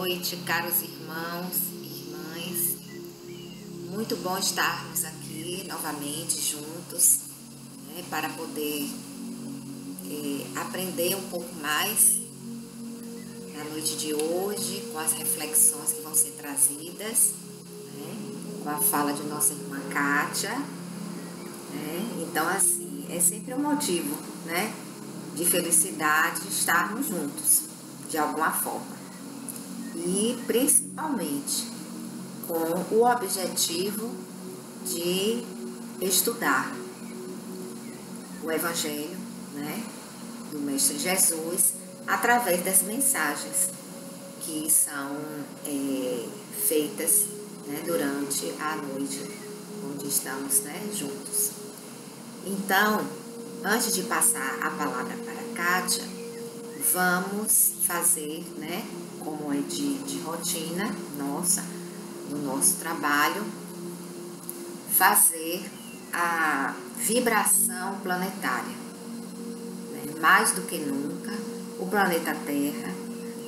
noite, caros irmãos e irmãs. Muito bom estarmos aqui novamente juntos, para poder aprender um pouco mais na noite de hoje, com as reflexões que vão ser trazidas, com a fala de nossa irmã Kátia. Então, assim, é sempre um motivo, de felicidade estarmos juntos, de alguma forma. E principalmente com o objetivo de estudar o Evangelho, do Mestre Jesus, através das mensagens que são feitas, durante a noite, onde estamos, juntos. Então, antes de passar a palavra para a Kátia, vamos fazer, como é de rotina nossa, no nosso trabalho, fazer a vibração planetária. Mais do que nunca, o planeta Terra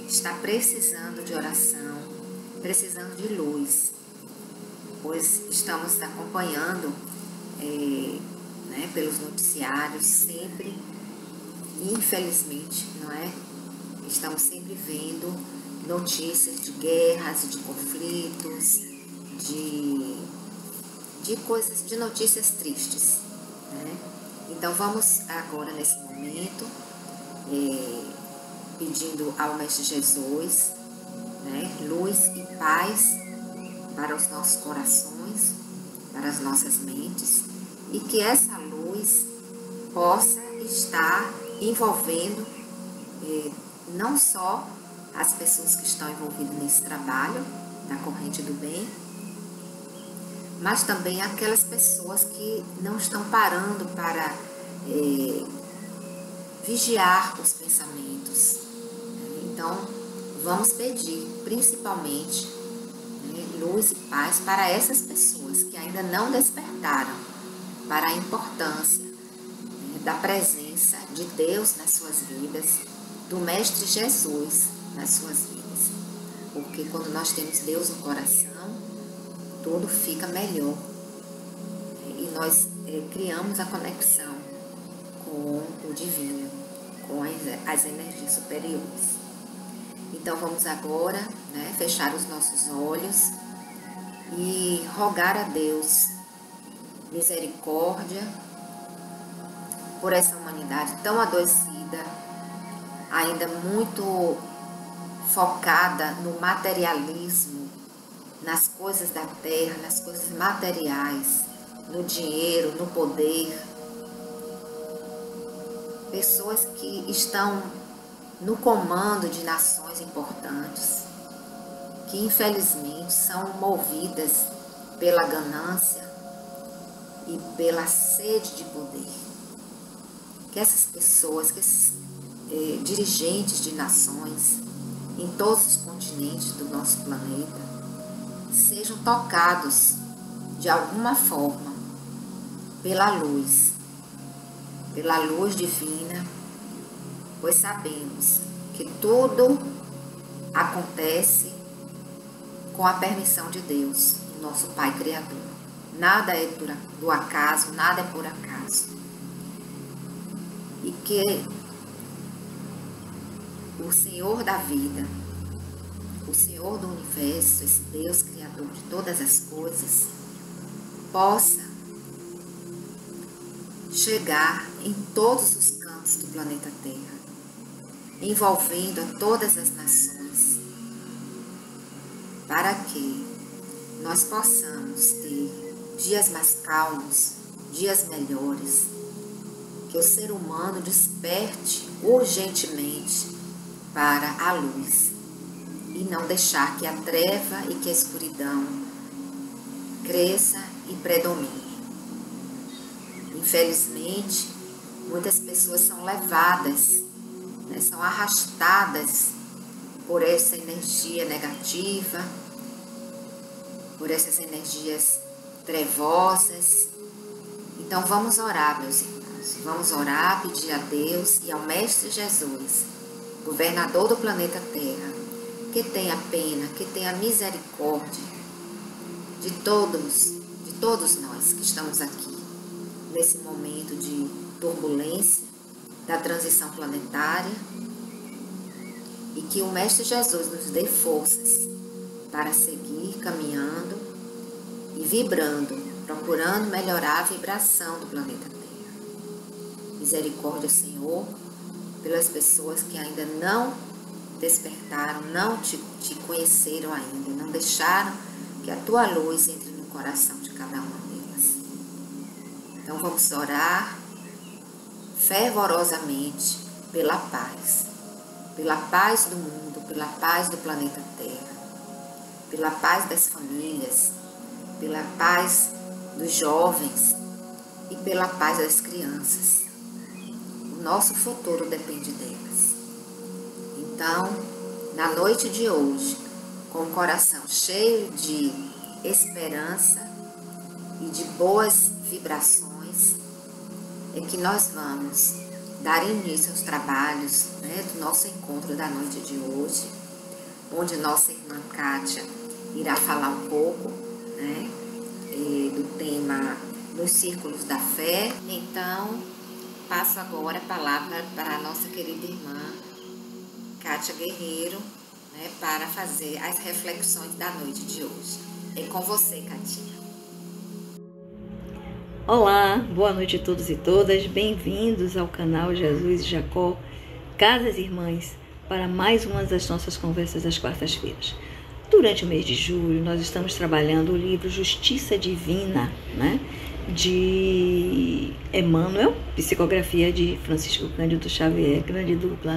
está precisando de oração, precisando de luz, pois estamos acompanhando pelos noticiários sempre, infelizmente, estamos sempre vendo notícias de guerras, de conflitos, de coisas, de notícias tristes, Então vamos agora nesse momento pedindo ao Mestre Jesus, luz e paz para os nossos corações, para as nossas mentes, e que essa luz possa estar envolvendo não só as pessoas que estão envolvidas nesse trabalho da corrente do bem, mas também aquelas pessoas que não estão parando para vigiar os pensamentos. Então, vamos pedir principalmente luz e paz para essas pessoas que ainda não despertaram para a importância da presença de Deus nas suas vidas, do Mestre Jesus nas suas vidas. Porque quando nós temos Deus no coração, tudo fica melhor. E nós criamos a conexão com o divino, com as energias superiores. Então vamos agora, fechar os nossos olhos e rogar a Deus misericórdia por essa humanidade tão adoecida, ainda muito focada no materialismo, nas coisas da terra, nas coisas materiais, no dinheiro, no poder. Pessoas que estão no comando de nações importantes, que infelizmente são movidas pela ganância e pela sede de poder. Que essas pessoas, que esses dirigentes de nações em todos os continentes do nosso planeta sejam tocados de alguma forma pela luz divina, pois sabemos que tudo acontece com a permissão de Deus, nosso Pai Criador. Nada é do acaso, nada é por acaso. E que o Senhor da vida, o Senhor do universo, esse Deus Criador de todas as coisas, possa chegar em todos os cantos do planeta Terra, envolvendo a todas as nações, para que nós possamos ter dias mais calmos, dias melhores, que o ser humano desperte urgentemente para a luz e não deixar que a treva e que a escuridão cresça e predomine. Infelizmente, muitas pessoas são levadas, são arrastadas por essa energia negativa, por essas energias trevosas. Então vamos orar, meus irmãos. Vamos orar, pedir a Deus e ao Mestre Jesus, governador do planeta Terra, que tenha pena, que tenha misericórdia de todos nós que estamos aqui, nesse momento de turbulência da transição planetária, e que o Mestre Jesus nos dê forças para seguir caminhando e vibrando, procurando melhorar a vibração do planeta Terra. Misericórdia, Senhor, pelas pessoas que ainda não despertaram, não te conheceram ainda, não deixaram que a tua luz entre no coração de cada uma delas. Então vamos orar fervorosamente pela paz do mundo, pela paz do planeta Terra, pela paz das famílias, pela paz dos jovens e pela paz das crianças. O nosso futuro depende delas. Então, na noite de hoje, com o coração cheio de esperança e de boas vibrações, é que nós vamos dar início aos trabalhos, do nosso encontro da noite de hoje, onde nossa irmã Kátia irá falar um pouco do tema dos círculos da fé. Então, passo agora a palavra para a nossa querida irmã Kátia Guerreiro, para fazer as reflexões da noite de hoje. É com você, Katinha. Olá, boa noite a todos e todas, bem-vindos ao canal Jesus e Jacó, Casas Irmãs, para mais uma das nossas conversas das quartas-feiras. Durante o mês de julho, nós estamos trabalhando o livro Justiça Divina, de Emmanuel, psicografia de Francisco Cândido Xavier, grande dupla,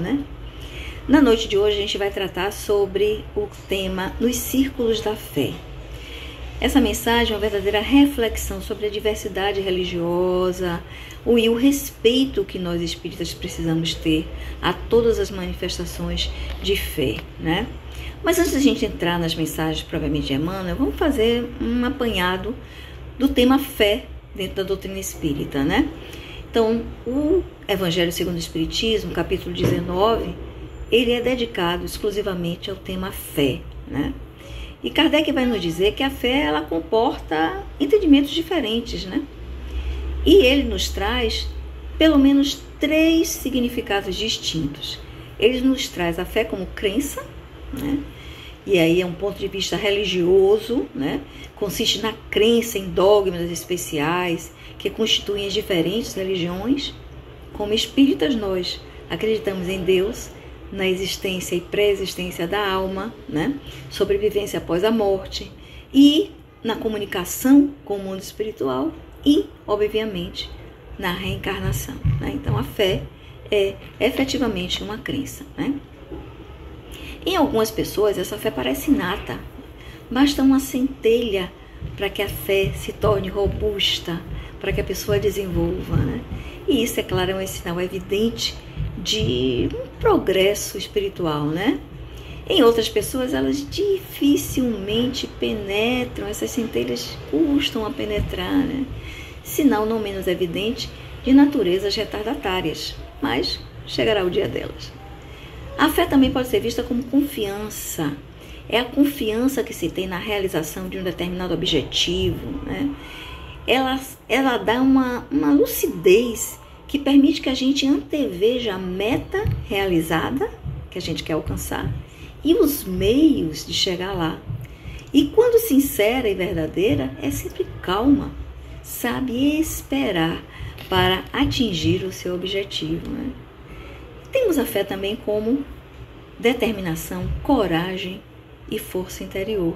Na noite de hoje, a gente vai tratar sobre o tema Nos Círculos da Fé. Essa mensagem é uma verdadeira reflexão sobre a diversidade religiosa e o respeito que nós espíritas precisamos ter a todas as manifestações de fé, Mas antes da gente entrar nas mensagens propriamente de Emmanuel, vamos fazer um apanhado do tema fé dentro da doutrina espírita, Então, o Evangelho segundo o Espiritismo, capítulo 19, ele é dedicado exclusivamente ao tema fé, E Kardec vai nos dizer que a fé, ela comporta entendimentos diferentes, E ele nos traz pelo menos 3 significados distintos. Ele nos traz a fé como crença, E aí é um ponto de vista religioso, Consiste na crença em dogmas especiais que constituem as diferentes religiões. Como espíritas, nós acreditamos em Deus, na existência e pré-existência da alma, sobrevivência após a morte e na comunicação com o mundo espiritual e, obviamente, na reencarnação. Então, a fé é efetivamente uma crença. Em algumas pessoas, essa fé parece inata. Basta uma centelha para que a fé se torne robusta, para que a pessoa desenvolva. E isso, é claro, é um sinal evidente de um progresso espiritual, Em outras pessoas, elas dificilmente penetram, essas centelhas custam a penetrar, Sinal não menos evidente de naturezas retardatárias, mas chegará o dia delas. A fé também pode ser vista como confiança. É a confiança que se tem na realização de um determinado objetivo, Ela dá uma lucidez que permite que a gente anteveja a meta realizada, que a gente quer alcançar, e os meios de chegar lá. E quando sincera e verdadeira, é sempre calma, sabe esperar para atingir o seu objetivo. Temos a fé também como determinação, coragem e força interior.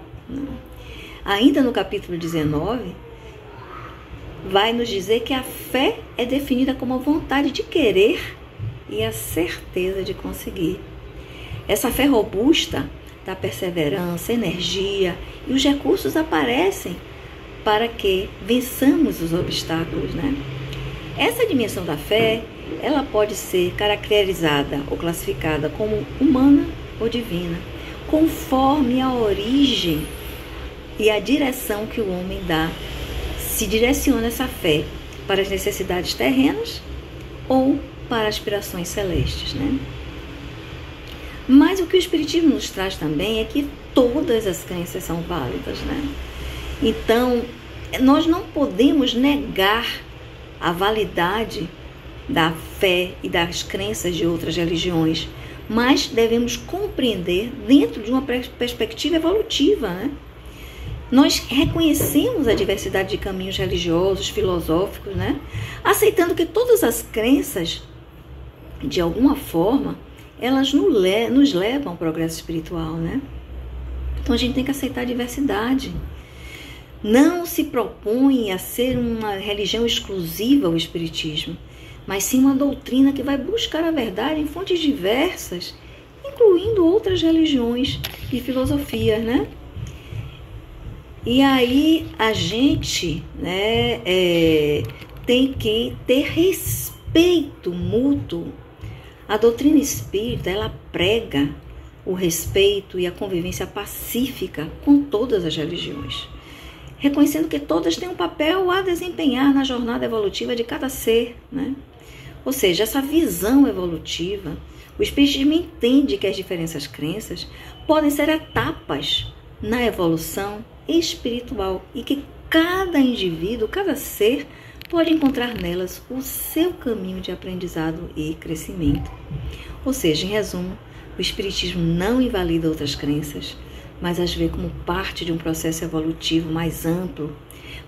Ainda no capítulo 19, vai nos dizer que a fé é definida como a vontade de querer e a certeza de conseguir. Essa fé robusta dá perseverança, energia, e os recursos aparecem para que vençamos os obstáculos, Essa dimensão da fé, ela pode ser caracterizada ou classificada como humana ou divina, conforme a origem e a direção que o homem dá. Se direciona essa fé para as necessidades terrenas ou para aspirações celestes, Mas o que o Espiritismo nos traz também é que todas as crenças são válidas, né? Então, nós não podemos negar a validade da fé e das crenças de outras religiões, mas devemos compreender dentro de uma perspectiva evolutiva, né? Nós reconhecemos a diversidade de caminhos religiosos, filosóficos, né? Aceitando que todas as crenças, de alguma forma, elas nos levam ao progresso espiritual, né? Então a gente tem que aceitar a diversidade. Não se propõe a ser uma religião exclusiva ao Espiritismo, mas sim uma doutrina que vai buscar a verdade em fontes diversas, incluindo outras religiões e filosofias, né? E aí a gente, né, tem que ter respeito mútuo. A doutrina espírita, ela prega o respeito e a convivência pacífica com todas as religiões, reconhecendo que todas têm um papel a desempenhar na jornada evolutiva de cada ser, né? Ou seja, essa visão evolutiva, o Espiritismo entende que as diferentes crenças podem ser etapas na evolução espiritual e que cada indivíduo, cada ser, pode encontrar nelas o seu caminho de aprendizado e crescimento. Ou seja, em resumo, o Espiritismo não invalida outras crenças, mas as vê como parte de um processo evolutivo mais amplo,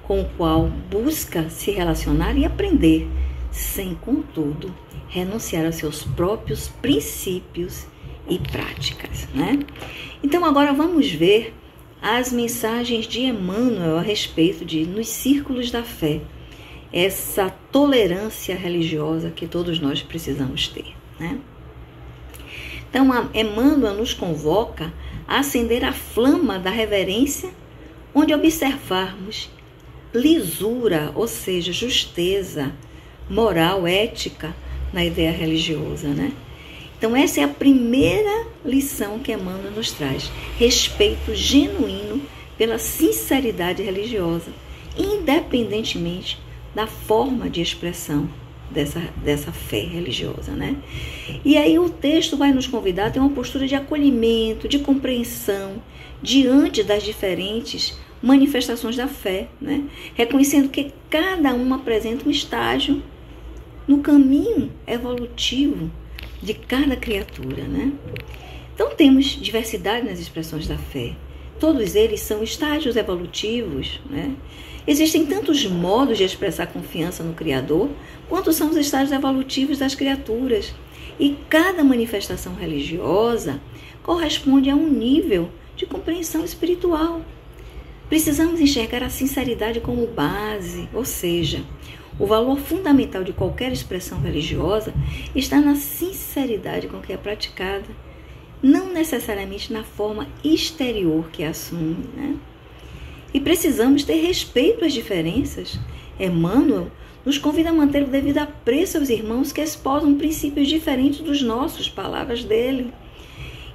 com o qual busca se relacionar e aprender, sem, contudo, renunciar aos seus próprios princípios e práticas, né? Então, agora vamos ver as mensagens de Emmanuel a respeito de nos círculos da fé, essa tolerância religiosa que todos nós precisamos ter, né? Então, Emmanuel nos convoca a acender a flama da reverência, onde observarmos lisura, ou seja, justeza, moral, ética na ideia religiosa, né? Então, essa é a primeira lição que Emmanuel nos traz. Respeito genuíno pela sinceridade religiosa, independentemente da forma de expressão dessa fé religiosa, né? E aí o texto vai nos convidar a ter uma postura de acolhimento, de compreensão, diante das diferentes manifestações da fé, né? Reconhecendo que cada uma apresenta um estágio no caminho evolutivo de cada criatura, né? Então temos diversidade nas expressões da fé. Todos eles são estágios evolutivos, né? Existem tantos modos de expressar confiança no Criador, quanto são os estágios evolutivos das criaturas. E cada manifestação religiosa corresponde a um nível de compreensão espiritual. Precisamos enxergar a sinceridade como base, ou seja, o valor fundamental de qualquer expressão religiosa está na sinceridade com que é praticada, não necessariamente na forma exterior que assume, né? E precisamos ter respeito às diferenças. Emmanuel nos convida a manter o devido apreço aos irmãos que esposam princípios diferentes dos nossos, palavras dele,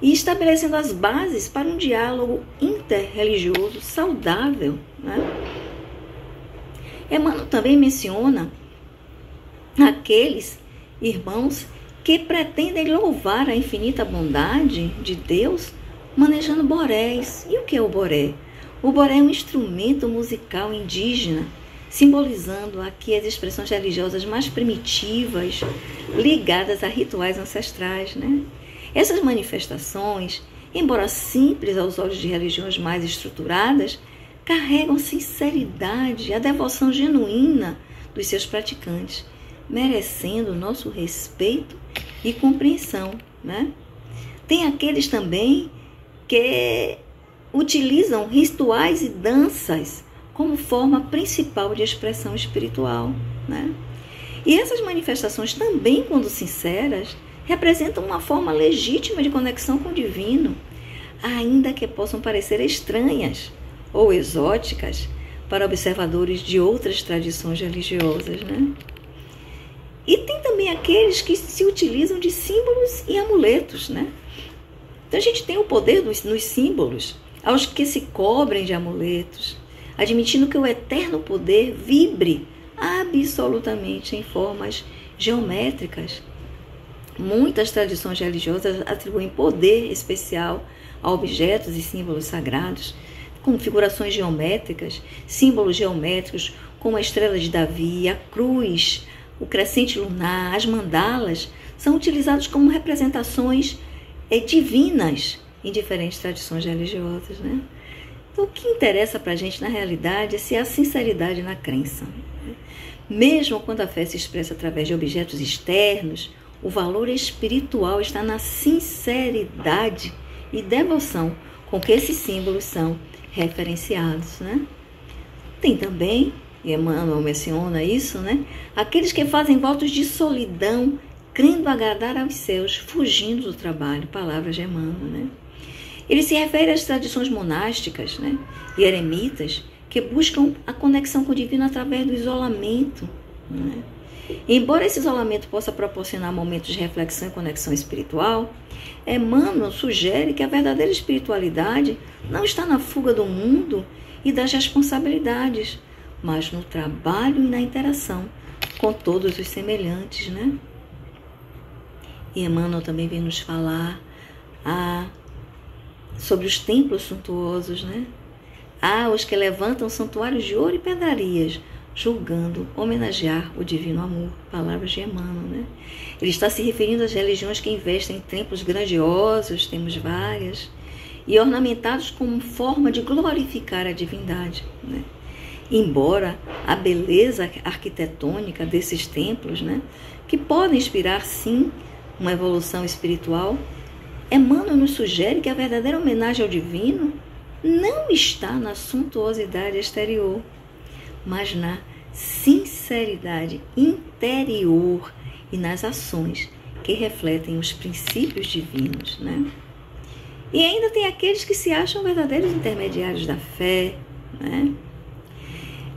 e estabelecendo as bases para um diálogo interreligioso saudável, né? Emmanuel também menciona aqueles irmãos que pretendem louvar a infinita bondade de Deus manejando boréis. E o que é o boré? O boré é um instrumento musical indígena, simbolizando aqui as expressões religiosas mais primitivas, ligadas a rituais ancestrais, né? Essas manifestações, embora simples aos olhos de religiões mais estruturadas, carregam sinceridade, a devoção genuína dos seus praticantes, merecendo nosso respeito e compreensão, né? Tem aqueles também que utilizam rituais e danças como forma principal de expressão espiritual, né? E essas manifestações também, quando sinceras, representam uma forma legítima de conexão com o divino, ainda que possam parecer estranhas ou exóticas para observadores de outras tradições religiosas, né? E tem também aqueles que se utilizam de símbolos e amuletos, né? Então a gente tem o poder nos símbolos, aos que se cobrem de amuletos, admitindo que o eterno poder vibre absolutamente em formas geométricas Muitas tradições religiosas atribuem poder especial a objetos e símbolos sagrados, configurações geométricas, símbolos geométricos como a estrela de Davi, a cruz, o crescente lunar, as mandalas, são utilizados como representações divinas em diferentes tradições religiosas, né? Então, o que interessa para a gente, na realidade, é se há sinceridade na crença. Mesmo quando a fé se expressa através de objetos externos, o valor espiritual está na sinceridade e devoção com que esses símbolos são referenciados, né? Tem também, e Emmanuel menciona isso, né? Aqueles que fazem votos de solidão, crendo agradar aos céus, fugindo do trabalho, palavras de Emmanuel, né? Ele se refere às tradições monásticas, né, e eremitas, que buscam a conexão com o divino através do isolamento, né? Embora esse isolamento possa proporcionar momentos de reflexão e conexão espiritual, Emmanuel sugere que a verdadeira espiritualidade não está na fuga do mundo e das responsabilidades, mas no trabalho e na interação com todos os semelhantes, né? E Emmanuel também vem nos falar sobre os templos suntuosos, né? Há os que levantam santuários de ouro e pedrarias, julgando homenagear o divino amor. Palavras de Emmanuel, né? Ele está se referindo às religiões que investem em templos grandiosos, temos várias, e ornamentados como forma de glorificar a divindade, né? Embora a beleza arquitetônica desses templos, né, que podem inspirar, sim, uma evolução espiritual, Emmanuel nos sugere que a verdadeira homenagem ao divino não está na suntuosidade exterior, mas na sinceridade interior e nas ações que refletem os princípios divinos, né? E ainda tem aqueles que se acham verdadeiros intermediários da fé, né?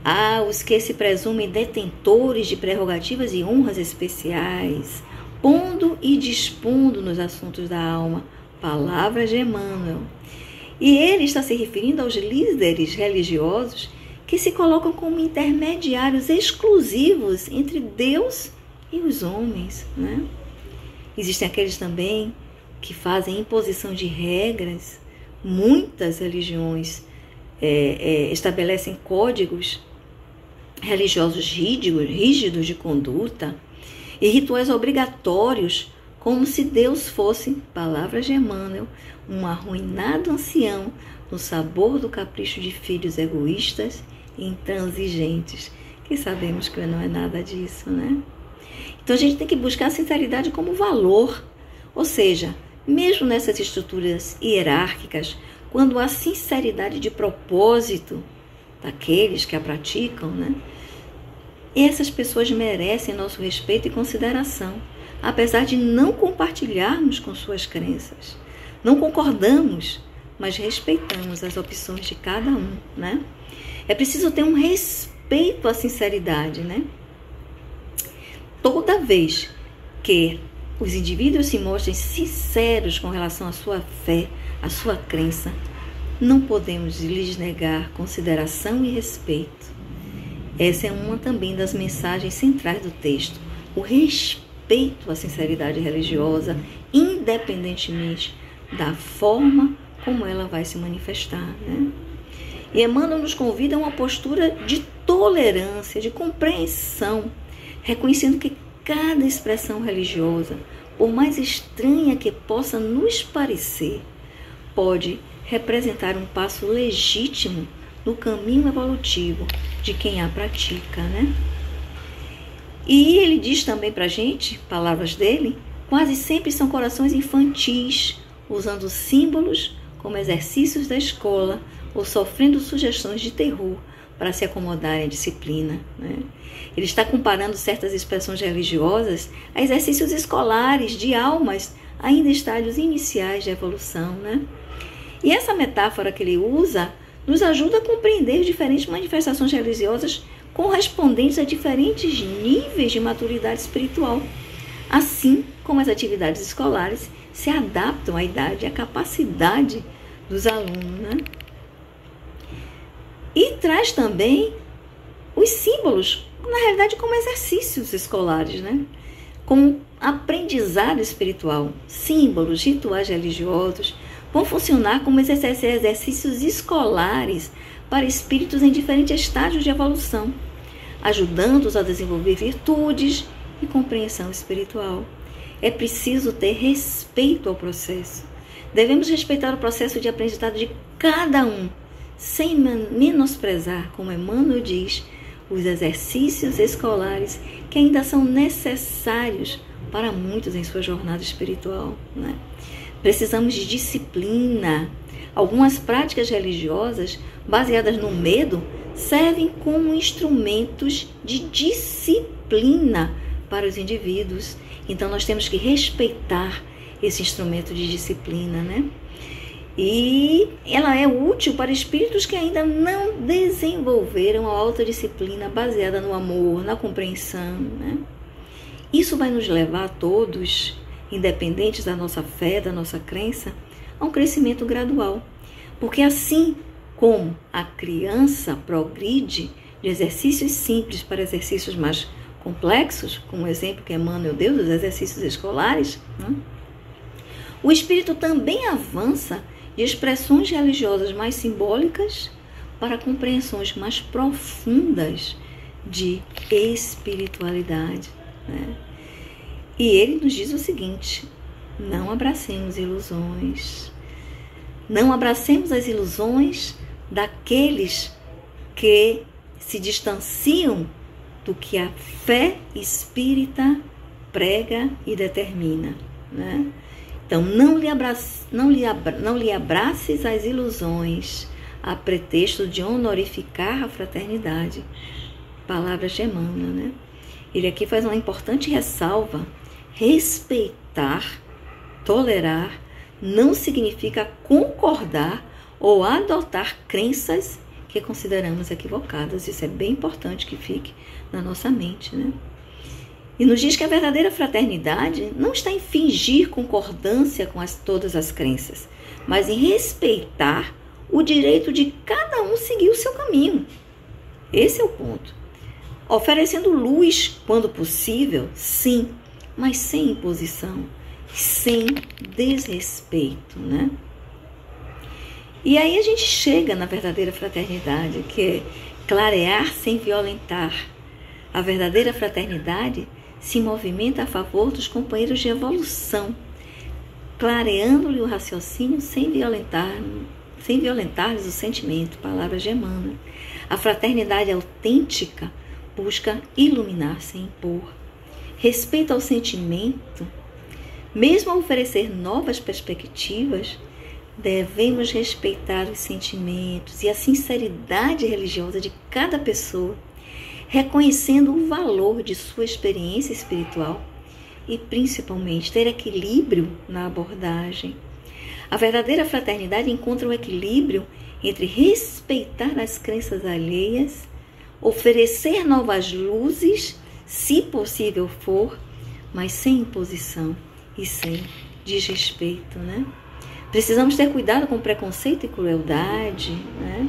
Há os que se presumem detentores de prerrogativas e honras especiais, pondo e dispondo nos assuntos da alma, palavras de Emmanuel. E ele está se referindo aos líderes religiosos que se colocam como intermediários exclusivos entre Deus e os homens, né? Existem aqueles também que fazem imposição de regras. Muitas religiões estabelecem códigos religiosos rígidos de conduta e rituais obrigatórios, como se Deus fosse, palavras de Emmanuel, um arruinado ancião no sabor do capricho de filhos egoístas e intransigentes, que sabemos que não é nada disso, né? Então a gente tem que buscar a sinceridade como valor, ou seja, mesmo nessas estruturas hierárquicas, quando há sinceridade de propósito daqueles que a praticam, né? Essas pessoas merecem nosso respeito e consideração, apesar de não compartilharmos com suas crenças. Não concordamos, mas respeitamos as opções de cada um, né? É preciso ter um respeito à sinceridade, né? Toda vez que os indivíduos se mostrem sinceros com relação à sua fé, à sua crença, não podemos lhes negar consideração e respeito. Essa é uma também das mensagens centrais do texto, o respeito à sinceridade religiosa, independentemente da forma como ela vai se manifestar, né? E Emmanuel nos convida a uma postura de tolerância, de compreensão, reconhecendo que cada expressão religiosa, por mais estranha que possa nos parecer, pode representar um passo legítimo no caminho evolutivo de quem a pratica, né? E ele diz também para a gente, palavras dele, quase sempre são corações infantis, usando símbolos como exercícios da escola ou sofrendo sugestões de terror para se acomodarem à disciplina, né? Ele está comparando certas expressões religiosas a exercícios escolares de almas ainda em estádios iniciais de evolução, né? E essa metáfora que ele usa nos ajuda a compreender diferentes manifestações religiosas correspondentes a diferentes níveis de maturidade espiritual, assim como as atividades escolares se adaptam à idade e à capacidade dos alunos, né? E traz também os símbolos, na realidade, como exercícios escolares, né? Com aprendizado espiritual, símbolos, rituais religiosos, vão funcionar como exercícios escolares para espíritos em diferentes estágios de evolução, ajudando-os a desenvolver virtudes e compreensão espiritual. É preciso ter respeito ao processo. Devemos respeitar o processo de aprendizado de cada um, sem menosprezar, como Emmanuel diz, os exercícios escolares que ainda são necessários para muitos em sua jornada espiritual, né? Precisamos de disciplina. Algumas práticas religiosas baseadas no medo servem como instrumentos de disciplina para os indivíduos. Então nós temos que respeitar esse instrumento de disciplina, né? E ela é útil para espíritos que ainda não desenvolveram a autodisciplina baseada no amor, na compreensão, né? Isso vai nos levar a todos, independentes da nossa fé, da nossa crença, a um crescimento gradual. Porque assim como a criança progride de exercícios simples para exercícios mais complexos, como o exemplo que Emmanuel deu dos exercícios escolares, né? O espírito também avança de expressões religiosas mais simbólicas para compreensões mais profundas de espiritualidade, né? E ele nos diz o seguinte: não abracemos ilusões. Não abracemos as ilusões daqueles que se distanciam do que a fé espírita prega e determina, né? Então, não lhe abraces as ilusões a pretexto de honorificar a fraternidade. Palavras de Emmanuel, né? Ele aqui faz uma importante ressalva. Respeitar, tolerar, não significa concordar ou adotar crenças que consideramos equivocadas. Isso é bem importante que fique na nossa mente, né? E nos diz que a verdadeira fraternidade não está em fingir concordância com todas as crenças, mas em respeitar o direito de cada um seguir o seu caminho. Esse é o ponto. Oferecendo luz quando possível, sim, mas sem imposição, sem desrespeito, né? E aí a gente chega na verdadeira fraternidade, que é clarear sem violentar. A verdadeira fraternidade se movimenta a favor dos companheiros de evolução, clareando-lhe o raciocínio sem violentar-lhes o sentimento. Palavras de Emmanuel. A fraternidade autêntica busca iluminar sem impor. Respeito ao sentimento, mesmo ao oferecer novas perspectivas, devemos respeitar os sentimentos e a sinceridade religiosa de cada pessoa, reconhecendo o valor de sua experiência espiritual e, principalmente, ter equilíbrio na abordagem. A verdadeira fraternidade encontra o equilíbrio entre respeitar as crenças alheias, oferecer novas luzes, se possível for, mas sem imposição e sem desrespeito, né? Precisamos ter cuidado com preconceito e crueldade, né?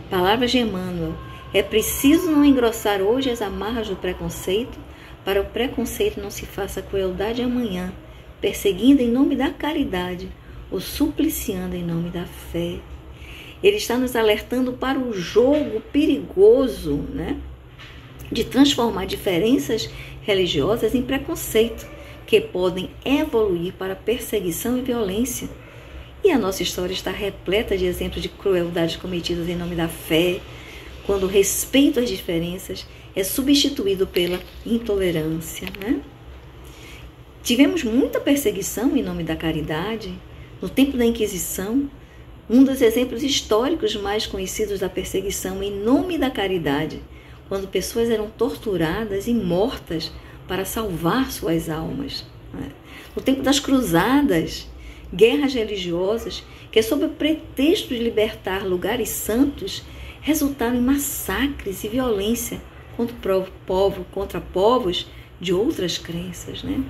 Palavras de Emmanuel. É preciso não engrossar hoje as amarras do preconceito, para o preconceito não se faça crueldade amanhã, perseguindo em nome da caridade ou supliciando em nome da fé. Ele está nos alertando para o jogo perigoso, né, de transformar diferenças religiosas em preconceito, que podem evoluir para perseguição e violência. E a nossa história está repleta de exemplos de crueldades cometidas em nome da fé, quando o respeito às diferenças é substituído pela intolerância, né? Tivemos muita perseguição em nome da caridade. No tempo da Inquisição, um dos exemplos históricos mais conhecidos da perseguição em nome da caridade, quando pessoas eram torturadas e mortas para salvar suas almas, né? No tempo das cruzadas, guerras religiosas que, sob o pretexto de libertar lugares santos, resultaram em massacres e violência contra povos de outras crenças, né?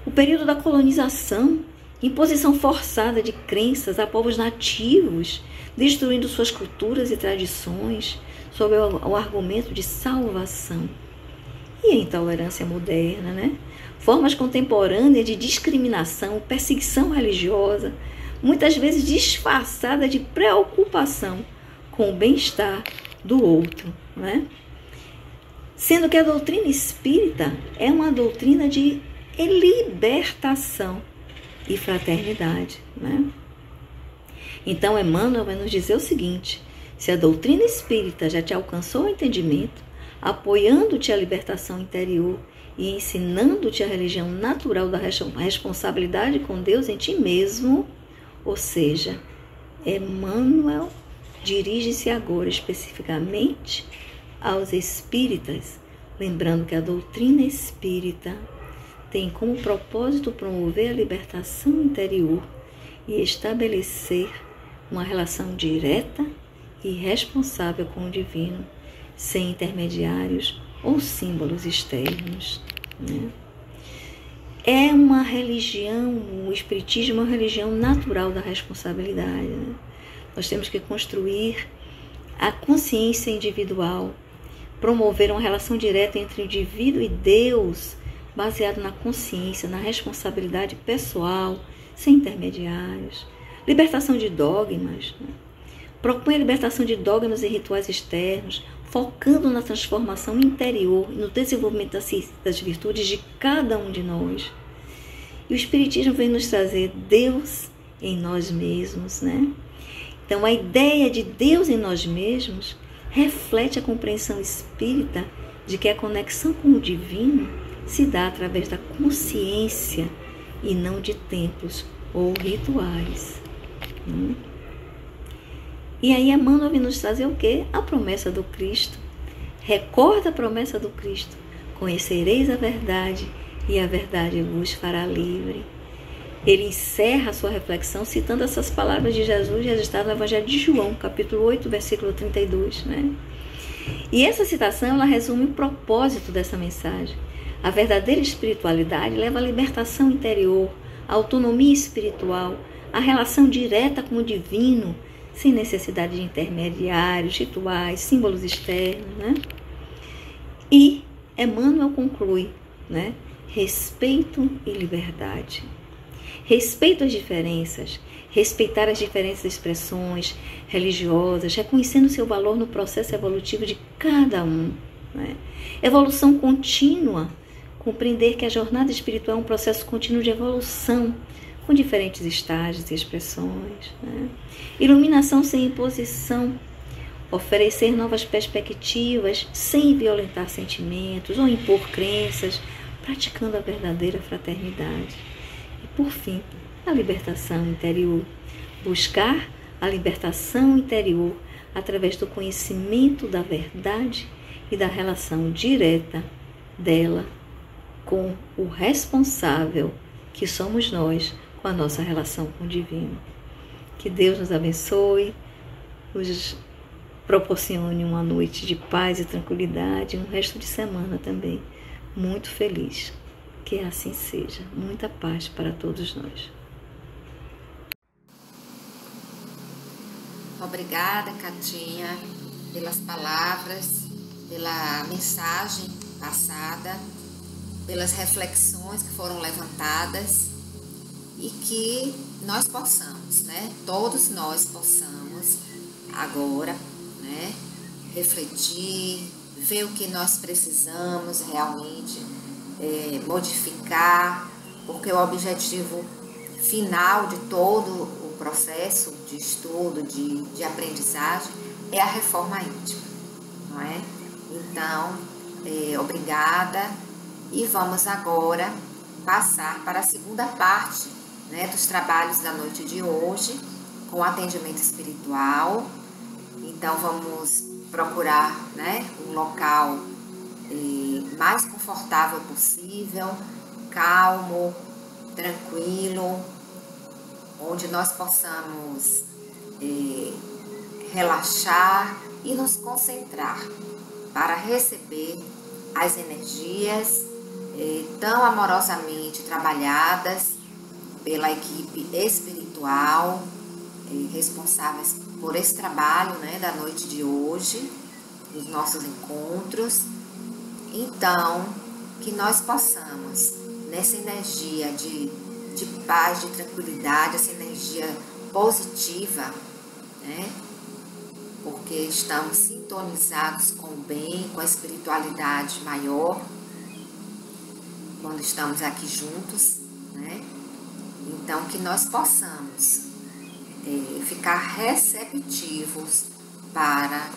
O período da colonização, imposição forçada de crenças a povos nativos, destruindo suas culturas e tradições sob o argumento de salvação. E a intolerância moderna, né? formas contemporâneas de discriminação, perseguição religiosa, muitas vezes disfarçada de preocupação com o bem-estar do outro, né? Sendo que a doutrina espírita é uma doutrina de libertação e fraternidade, né? Então, Emmanuel vai nos dizer o seguinte: se a doutrina espírita já te alcançou o entendimento, apoiando-te a libertação interior e ensinando-te a religião natural da responsabilidade com Deus em ti mesmo, ou seja, Emmanuel dirige-se agora especificamente aos espíritas, lembrando que a doutrina espírita tem como propósito promover a libertação interior e estabelecer uma relação direta e responsável com o divino, sem intermediários ou símbolos externos, né? É uma religião, o espiritismo é uma religião natural da responsabilidade, né? Nós temos que construir a consciência individual, promover uma relação direta entre o indivíduo e Deus, baseado na consciência, na responsabilidade pessoal, sem intermediários. Libertação de dogmas, né? Propõe a libertação de dogmas e rituais externos, focando na transformação interior e no desenvolvimento das virtudes de cada um de nós. E o Espiritismo vem nos trazer Deus em nós mesmos, né? Então, a ideia de Deus em nós mesmos reflete a compreensão espírita de que a conexão com o divino se dá através da consciência e não de templos ou rituais. E aí Emmanuel vem nos trazer o quê? A promessa do Cristo. Recorda a promessa do Cristo: conhecereis a verdade e a verdade vos fará livre. Ele encerra a sua reflexão citando essas palavras de Jesus registradas no Evangelho de João, capítulo 8, versículo 32, né? E essa citação, ela resume o propósito dessa mensagem. A verdadeira espiritualidade leva à libertação interior, à autonomia espiritual, à relação direta com o divino, sem necessidade de intermediários, rituais, símbolos externos, né? E Emmanuel conclui, né? Respeito e liberdade. Respeito às diferenças, respeitar as diferentes expressões religiosas, reconhecendo seu valor no processo evolutivo de cada um, né? Evolução contínua, compreender que a jornada espiritual é um processo contínuo de evolução, com diferentes estágios e expressões, né? Iluminação sem imposição, oferecer novas perspectivas sem violentar sentimentos ou impor crenças, praticando a verdadeira fraternidade. E, por fim, a libertação interior. Buscar a libertação interior através do conhecimento da verdade e da relação direta dela com o responsável, que somos nós, com a nossa relação com o divino. Que Deus nos abençoe, nos proporcione uma noite de paz e tranquilidade, um resto de semana também muito feliz. Que assim seja. Muita paz para todos nós. Obrigada, Catinha, pelas palavras, pela mensagem passada, pelas reflexões que foram levantadas, e que nós possamos, né? Todos nós possamos agora, né? Refletir, ver o que nós precisamos realmente modificar, porque o objetivo final de todo o processo de estudo, de aprendizagem, é a reforma íntima, não é? Então, obrigada, e vamos agora passar para a segunda parte, né, dos trabalhos da noite de hoje, com atendimento espiritual. Então, vamos procurar, né, um local mais confortável possível, calmo, tranquilo, onde nós possamos relaxar e nos concentrar para receber as energias tão amorosamente trabalhadas pela equipe espiritual, responsáveis por esse trabalho, né, da noite de hoje, dos nossos encontros. Então, que nós possamos nessa energia de paz, de tranquilidade, essa energia positiva, né? Porque estamos sintonizados com o bem, com a espiritualidade maior, quando estamos aqui juntos, né? Então, que nós possamos ficar receptivos para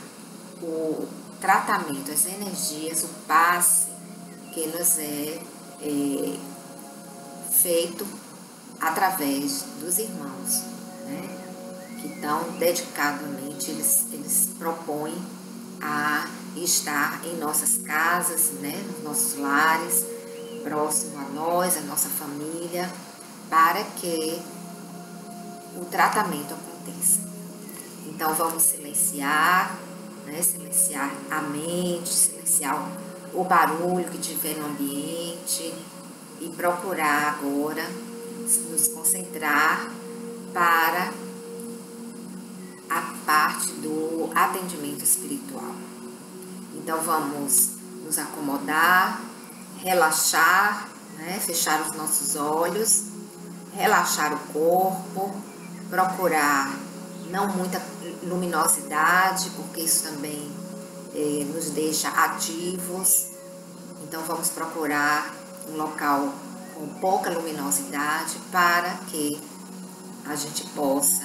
o tratamento, as energias, o passe que nos é feito através dos irmãos, né? Que tão dedicadamente eles propõem a estar em nossas casas, né? Nos nossos lares, próximo a nós, a nossa família, para que o tratamento aconteça. Então vamos silenciar, né? Silenciar a mente, silenciar o barulho que tiver no ambiente e procurar agora nos concentrar para a parte do atendimento espiritual. Então vamos nos acomodar, relaxar, né? Fechar os nossos olhos, relaxar o corpo, procurar não muita luminosidade, porque isso também nos deixa ativos. Então vamos procurar um local com pouca luminosidade para que a gente possa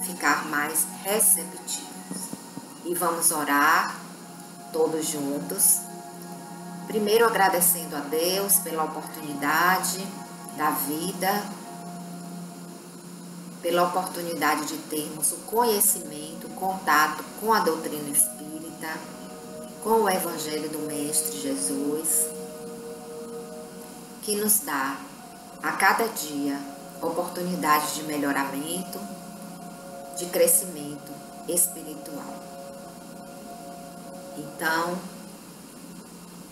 ficar mais receptivos. E vamos orar todos juntos. Primeiro agradecendo a Deus pela oportunidade da vida, pela oportunidade de termos o conhecimento, o contato com a doutrina espírita, com o Evangelho do Mestre Jesus, que nos dá a cada dia oportunidades de melhoramento, de crescimento espiritual. Então,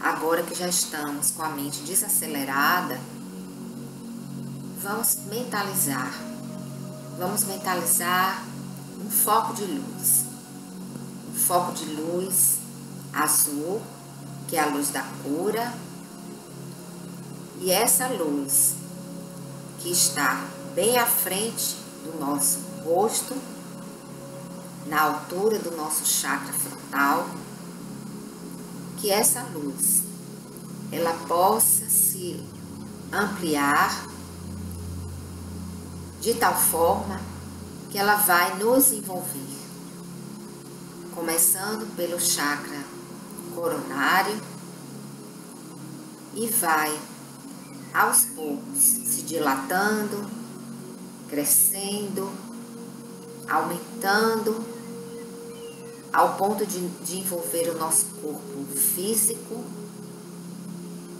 agora que já estamos com a mente desacelerada, vamos mentalizar um foco de luz. Um foco de luz azul, que é a luz da cura. E essa luz que está bem à frente do nosso rosto, na altura do nosso chakra frontal, que essa luz ela possa se ampliar de tal forma que ela vai nos envolver, começando pelo chakra coronário e vai aos poucos se dilatando, crescendo, aumentando, ao ponto de envolver o nosso corpo físico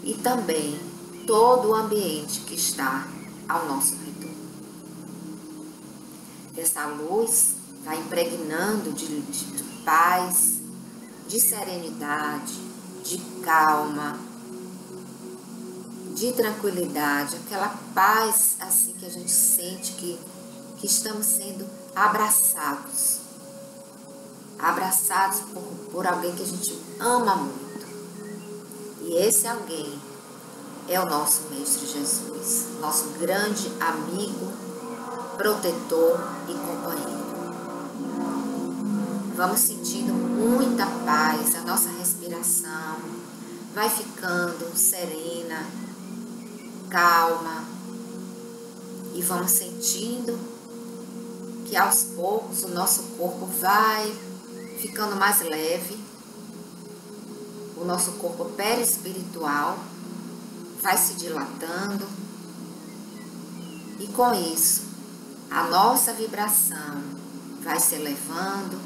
e também todo o ambiente que está ao nosso redor. Essa luz vai impregnando de paz, de serenidade, de calma, de tranquilidade, aquela paz assim que a gente sente que estamos sendo abraçados por alguém que a gente ama muito. E esse alguém é o nosso Mestre Jesus, nosso grande amigo, protetor e companheiro. Vamos sentindo muita paz, a nossa respiração vai ficando serena, calma, e vamos sentindo que aos poucos o nosso corpo vai ficando mais leve, o nosso corpo perispiritual vai se dilatando, e com isso a nossa vibração vai se elevando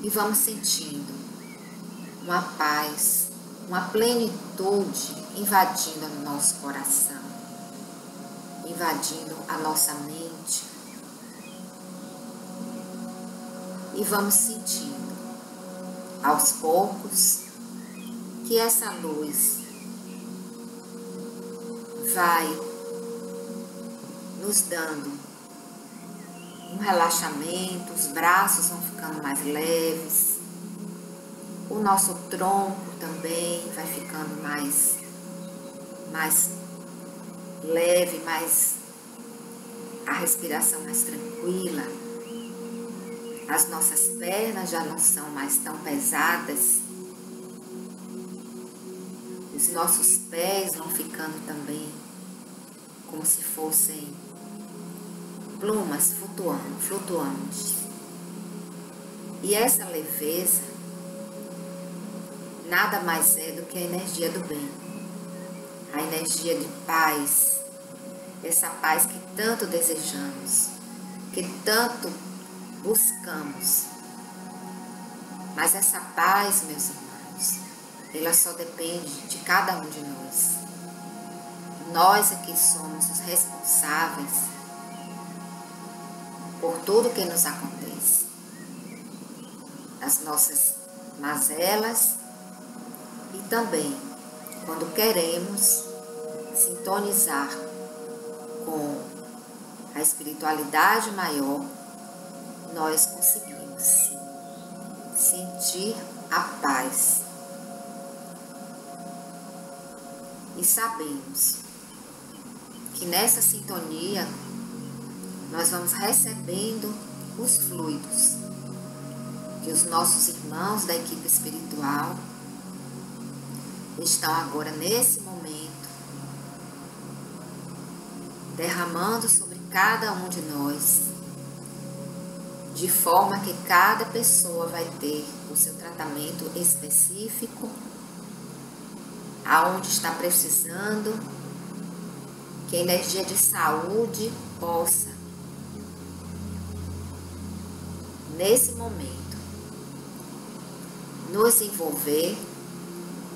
e vamos sentindo uma paz, uma plenitude invadindo o nosso coração, invadindo a nossa mente. E vamos sentindo aos poucos que essa luz vai nos dando um relaxamento, os braços vão ficando mais leves, o nosso tronco também vai ficando mais mais leve, mais a respiração mais tranquila. As nossas pernas já não são mais tão pesadas. Os nossos pés vão ficando também como se fossem plumas flutuantes. E essa leveza nada mais é do que a energia do bem, a energia de paz, essa paz que tanto desejamos, que tanto buscamos. Mas essa paz, meus irmãos, ela só depende de cada um de nós. Nós aqui somos os responsáveis por tudo que nos acontece. As nossas mazelas e também quando queremos sintonizar com a espiritualidade maior, nós conseguimos sentir a paz. E sabemos que nessa sintonia nós vamos recebendo os fluidos que os nossos irmãos da equipe espiritual estão agora nesse momento derramando sobre cada um de nós, de forma que cada pessoa vai ter o seu tratamento específico, aonde está precisando, que a energia de saúde possa, nesse momento, nos envolver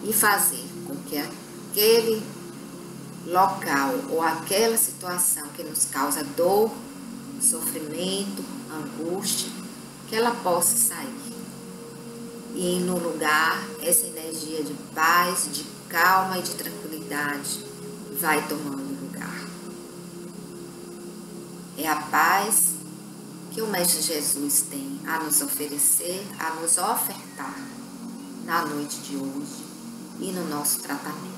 e fazer com que aquele local ou aquela situação que nos causa dor, sofrimento, angústia, que ela possa sair. E no lugar, essa energia de paz, de calma e de tranquilidade vai tomando lugar. É a paz que o Mestre Jesus tem a nos oferecer, a nos ofertar na noite de hoje e no nosso tratamento.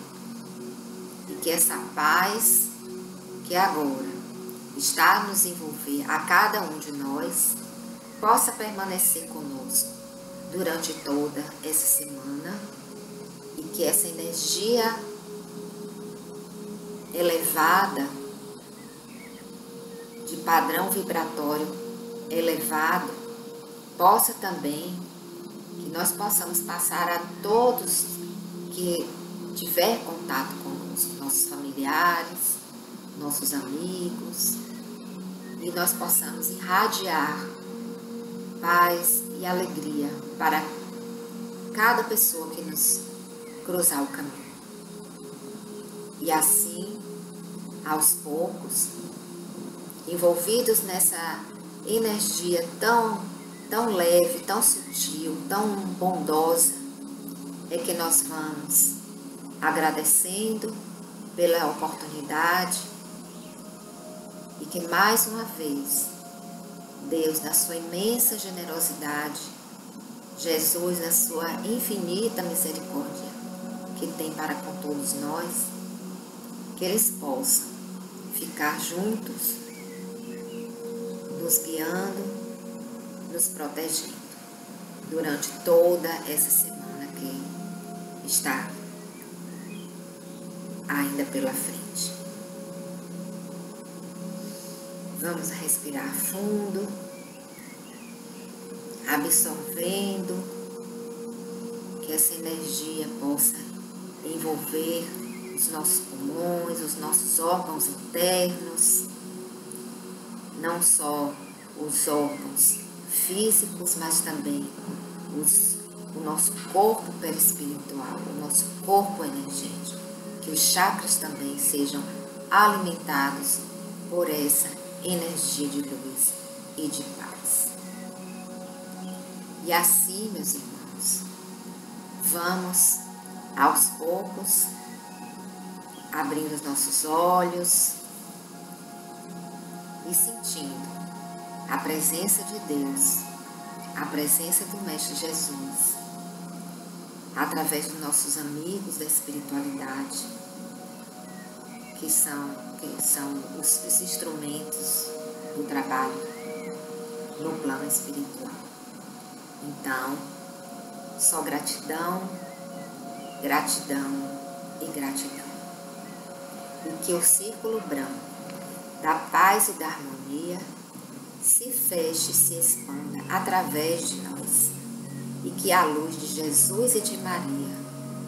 E que essa paz que agora está a nos envolver a cada um de nós possa permanecer conosco durante toda essa semana e que essa energia elevada, de padrão vibratório elevado, possa também, que nós possamos passar a todos que tiver contato conosco, nossos familiares, nossos amigos, e nós possamos irradiar paz e alegria para cada pessoa que nos cruzar o caminho. E assim, aos poucos, envolvidos nessa energia tão leve, tão sutil, tão bondosa, é que nós vamos agradecendo pela oportunidade e que mais uma vez Deus, na sua imensa generosidade, Jesus, na sua infinita misericórdia que tem para com todos nós, que eles possam ficar juntos, nos guiando, nos protegendo durante toda essa semana que está ainda pela frente. Vamos respirar fundo, absorvendo, que essa energia possa envolver os nossos pulmões, os nossos órgãos internos, não só os órgãos físicos, mas também o nosso corpo perispiritual, o nosso corpo energético, que os chakras também sejam alimentados por essa energia de luz e de paz. E assim, meus irmãos, vamos aos poucos abrindo os nossos olhos e sentindo a presença de Deus, a presença do Mestre Jesus, através dos nossos amigos da espiritualidade, que são os instrumentos do trabalho no plano espiritual. Então, só gratidão, gratidão e gratidão. E que o círculo branco da paz e da harmonia se feche e se expanda através de nós. E que a luz de Jesus e de Maria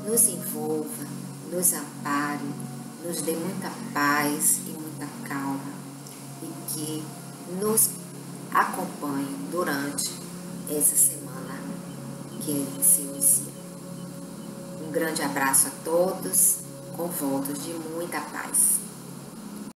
nos envolva, nos ampare, nos dê muita paz e muita calma. E que nos acompanhe durante essa semana que se inicia. Um grande abraço a todos, com votos de muita paz.